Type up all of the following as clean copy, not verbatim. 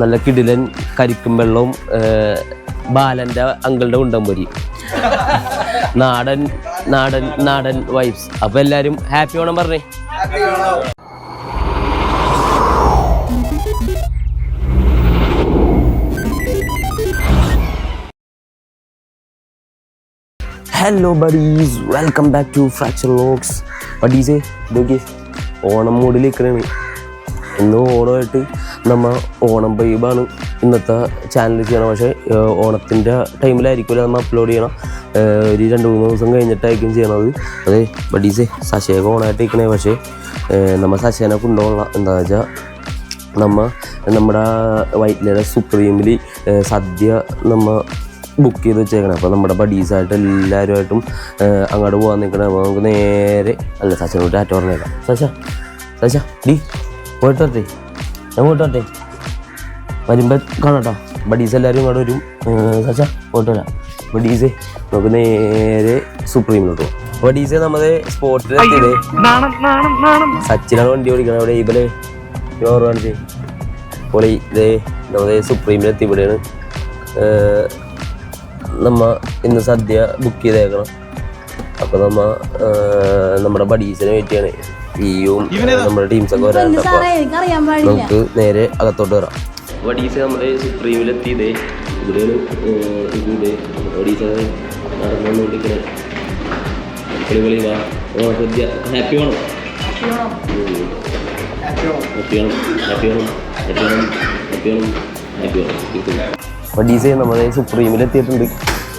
നല്ല കിടിലൻ കരിക്കും വെള്ളവും ബാലന്റെ അങ്കിളുടെ ഉണ്ടംപൊരി നാടൻ നാടൻ നാടൻ വൈബ്സ്. അപ്പൊ എല്ലാരും ഹാപ്പി ഓണം പറഞ്ഞേ. Hello buddies, welcome back to Fracture Vlogs. ബഡീസേ ഇതൊക്കെ ഓണം മൂഡിലിരിക്കണേ. ഇന്ന് ഓണമായിട്ട് നമ്മൾ ഓണം വൈബാണ് ഇന്നത്തെ ചാനൽ ചെയ്യണം. പക്ഷേ ഓണത്തിൻ്റെ ടൈമിലായിരിക്കുമല്ലോ നമ്മൾ അപ്ലോഡ് ചെയ്യണം. ഒരു 2-3 ദിവസം കഴിഞ്ഞിട്ടായിരിക്കും ചെയ്യണത്. അതെ ബഡീസേ, സശയൊക്കെ ഓണമായിട്ട് ഇരിക്കണേ. പക്ഷേ നമ്മൾ സശേനെ കൊണ്ടുപോകണം. എന്താണെന്ന് വെച്ചാൽ നമ്മുടെ വൈറ്റ്ലയുടെ സുപ്രീമിൽ സദ്യ നമ്മൾ ബുക്ക് ചെയ്ത് വെച്ചേക്കണം. അപ്പോൾ നമ്മുടെ ബഡീസായിട്ട് എല്ലാവരുമായിട്ടും അങ്ങോട്ട് പോകാൻ നിൽക്കണം. അപ്പോൾ നമുക്ക് നേരെ അല്ല സച്ചിനോട്ട് ടാറ്റ പറഞ്ഞേക്കാം. സശ ഡി പോയിട്ട് വരട്ടെ, ഞാൻ പോയിട്ട് വരട്ടെ, വരുമ്പോൾ കാണാട്ടോ. ബഡീസ് എല്ലാവരും ഇങ്ങോട്ട് വരും. സശ പോയിട്ട് വരാം. ബഡീസേ നമുക്ക് നേരെ സുപ്രീമിലോട്ട് പോകും. ബഡീസേ നമ്മുടെ സ്പോട്ടിലെത്തിയത് സച്ചിനാണ് വണ്ടി ഓടിക്കണം. അവിടെ ഇവലെ ഓർ കാണിച്ചേ പൊളി. ഇതേ നമ്മുടെ സുപ്രീമിലെത്തി. ഇവിടെയാണ് നമ്മ ഇന്ന് സദ്യ ബുക്ക് ചെയ്തേക്കണം. അപ്പോൾ നമ്മുടെ ബഡീസിനെ വെയിറ്റ് ചെയ്യണേ. ഈയും നമ്മുടെ ടീംസൊക്കെ വരാനുണ്ട്. അപ്പോൾ നമുക്ക് നേരെ അകത്തോട്ട് വരാം. ബഡീസ് നമ്മുടെ സുപ്രീമിലെത്തിയതേ. ഇവിടെയാണ് ഇതേ ബഡീസ് നടന്നുകൊണ്ടിരിക്കണേ. കളി വാ sadya. Happy Onam, happy Onam, happy Onam, happy Onam, happy Onam, happy Onam. ബഡീസേ നമ്മുടെ സുപ്രീമിലെത്തിയിട്ടുണ്ട്.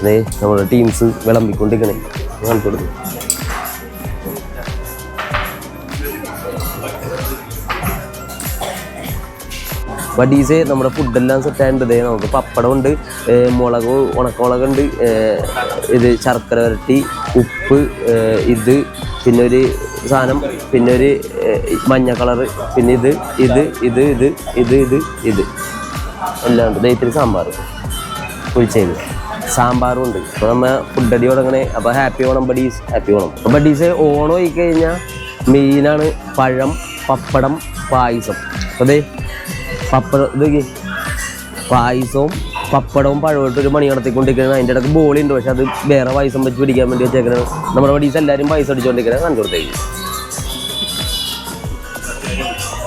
അതേ നമ്മുടെ ടീംസ് വിളമ്പിക്കൊണ്ടിരിക്കണേ. കാണിച്ചു കൊടുക്കും. ബഡീസേ നമ്മുടെ ഫുഡെല്ലാം സെറ്റ് ആയിട്ടുണ്ട്. നമുക്ക് പപ്പടമുണ്ട്, മുളക്, ഉണക്കമുളകുണ്ട്, ഇത് ശർക്കര വരട്ടി, ഉപ്പ്, ഇത് പിന്നെ ഒരു സാധനം, പിന്നെ ഒരു മഞ്ഞ കളറ്, പിന്നെ ഇത് ഇത് ഇത് ഇത് ഇത് ഇത് ഇത് എല്ലാം ഉണ്ട്. ദൈവത്തിന് സാമ്പാർ കുഴിച്ചത് സാമ്പാറും ഉണ്ട്. അപ്പോൾ നമ്മൾ ഫുഡടി തുടങ്ങണേ. അപ്പോൾ happy Onam buddies, happy Onam. അപ്പോൾ ബഡീസ് ഓണം ആയി കഴിഞ്ഞാൽ മെയിനാണ് പഴം, പപ്പടം, പായസം. അപ്പോൾ അതേ പപ്പടം ഇതൊക്കെ പായസവും പപ്പടവും പഴമായിട്ട് ഒരു മണി നടത്തിക്കൊണ്ടിരിക്കുന്നത്. അതിൻ്റെ ഇടയ്ക്ക് ബോളിയുണ്ട്. പക്ഷെ അത് വേറെ പായസം വെച്ച് പിടിക്കാൻ വേണ്ടി വെച്ചേക്കുന്നത്. നമ്മുടെ ബഡീസ് എല്ലാവരും പായസം അടിച്ചുകൊണ്ടിരിക്കുന്നത് കാണിച്ചു കൊടുത്തേക്ക്.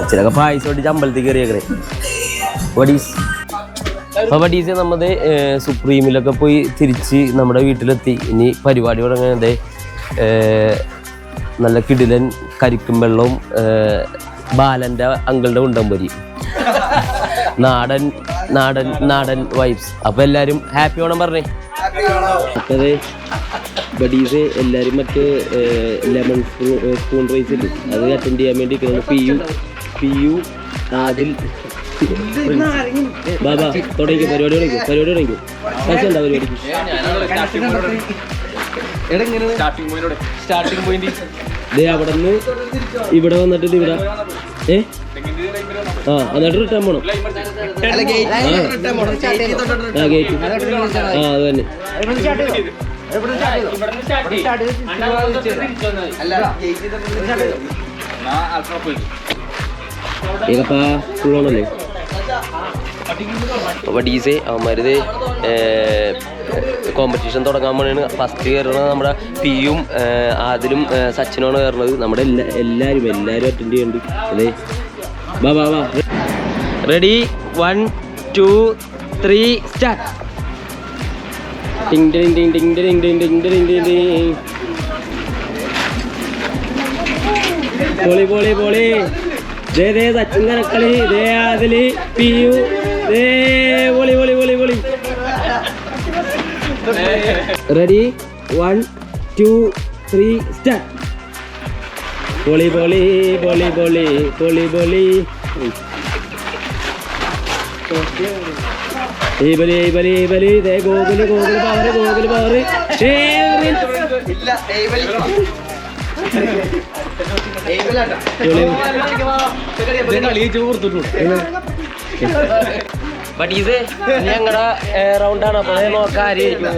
അച്ഛനൊക്കെ പായസം അടിച്ച് അമ്പലത്തിൽ കയറിയേക്കണേ ബഡീസ്. അപ്പോൾ ബഡീസ് നമ്മുടെ സുപ്രീമിലൊക്കെ പോയി തിരിച്ച് നമ്മുടെ വീട്ടിലെത്തി. ഇനി പരിപാടി തുടങ്ങുന്നത് നല്ല കിടിലൻ കരിക്കും വെള്ളവും ബാലൻ്റെ അങ്കിളുടെ ഉണ്ടംപൊരി നാടൻ നാടൻ നാടൻ വൈബ്സ്. അപ്പോൾ എല്ലാവരും ഹാപ്പി ഓണം പറഞ്ഞേ. അപ്പോൾ അതെ ബഡീസ് എല്ലാവരും മറ്റേ ലെമൺ സ്പൂൺ റൈസ് ഇല്ല, അത് അറ്റൻഡ് ചെയ്യാൻ വേണ്ടി പിയു ആദിൽ ബാബാ തുടങ്ങിക്കും. പരിപാടി തുടങ്ങിക്കും. പൈസ ഉണ്ടാ പരിപാടിക്ക്? അവിടെ നിന്ന് ഇവിടെ വന്നിട്ട് ഇവിടെ എന്നിട്ട് റിട്ടേൺ പോണം. ഗേറ്റ് അത് തന്നെ. ഏകപ്പാ ഫുള്ളാണല്ലേ. ബഡീസേ അവന്മാരിത് കോമ്പറ്റീഷൻ തുടങ്ങാൻ വേണ്ടിയാണ്. ഫസ്റ്റ് കയറണത് നമ്മുടെ പിയും ആദിലും സച്ചിനാണ് കയറുന്നത്. നമ്മുടെ എല്ലാവരും അറ്റൻഡ് ചെയ്യുന്നുണ്ട്. അതെ വാ വാ വാ. Ready 1 2 3 start. ടിങ് ടിങ് ടിങ് ടിങ് ടിങ് ടിങ് ടിങ് ടിങ് ടിങ് ടിങ്. പൊളി പൊളി പൊളി. ദേ ദേ സച്ചിൻ കനക്കളി, ദേ ആദില്, പിയു, ദേ പൊളി പൊളി പൊളി പൊളി. Ready 1 2 3 start. പൊളി പൊളി പൊളി പൊളി പൊളി പൊളി. ഈ ബലി ബലി ബലി. ദേ ഗോകുല് ഗോകുല് പവറ്, ഗോകുല് പവറ്. ബഡീസേ ഞങ്ങളുടെ റൗണ്ടാണ്. അപ്പോൾ നോക്കാൻ ആരെയായിരിക്കും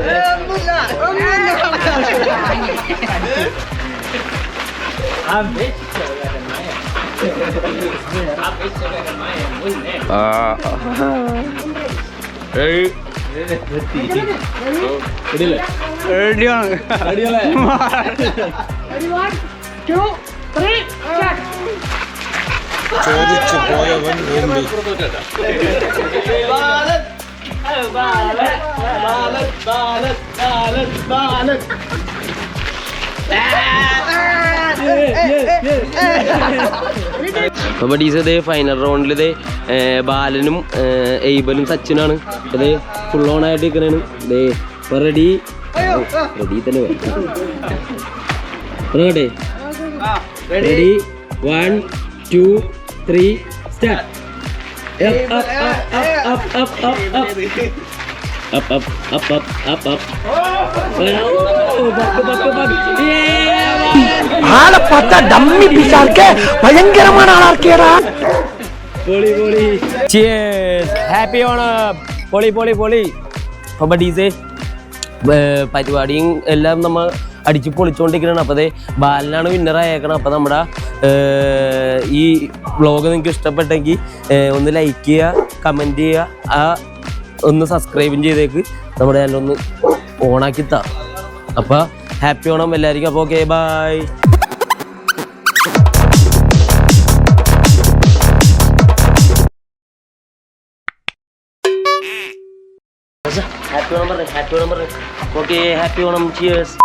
ചോദിച്ചു പോയവൻ വേണ്ടി അപ്പോൾ ഇത് ഫൈനൽ റൗണ്ടിൽ ഇത് ബാലനും എയ്ബലും സച്ചിനാണ് ഇത് ഫുൾ ഓൺ ആയിട്ട് നിൽക്കണേണ് ഇതേ ഇപ്പോൾ റെഡി തന്നെ പറയട്ടെ റെഡി 1 2 3 സ്റ്റാർട്ട് ആളെ പത്ത ഡമ്മി പിശാൽക്ക് ഭയങ്കരമാണ് ആളാർക്കിയടാ. ഹാപ്പി ഓണം. പൊളി പൊളി പൊളി. അപ്പോൾ ഡീസേ പരിപാടിയും എല്ലാം നമ്മൾ അടിച്ച് പൊളിച്ചുകൊണ്ടിരിക്കുകയാണ്. അപ്പോൾ അതേ ബാലനാണ് വിന്നർ ആയേക്കണം. അപ്പോൾ നമ്മുടെ ഈ വ്ളോഗ് നിങ്ങൾക്ക് ഇഷ്ടപ്പെട്ടെങ്കിൽ ഒന്ന് ലൈക്ക് ചെയ്യുക, കമൻറ്റ് ചെയ്യുക, ഒന്ന് സബ്സ്ക്രൈബും ചെയ്തേക്ക്. നമ്മുടെ ചാനലൊന്ന് ഓണാക്കി താ. അപ്പോൾ ഹാപ്പി ഓണം എല്ലാവർക്കും. അപ്പോൾ ഓക്കെ ബൈ. ഹാപ്പി ഓണം പറഞ്ഞു. Okay happy Onam. ചിയേഴ്സ്.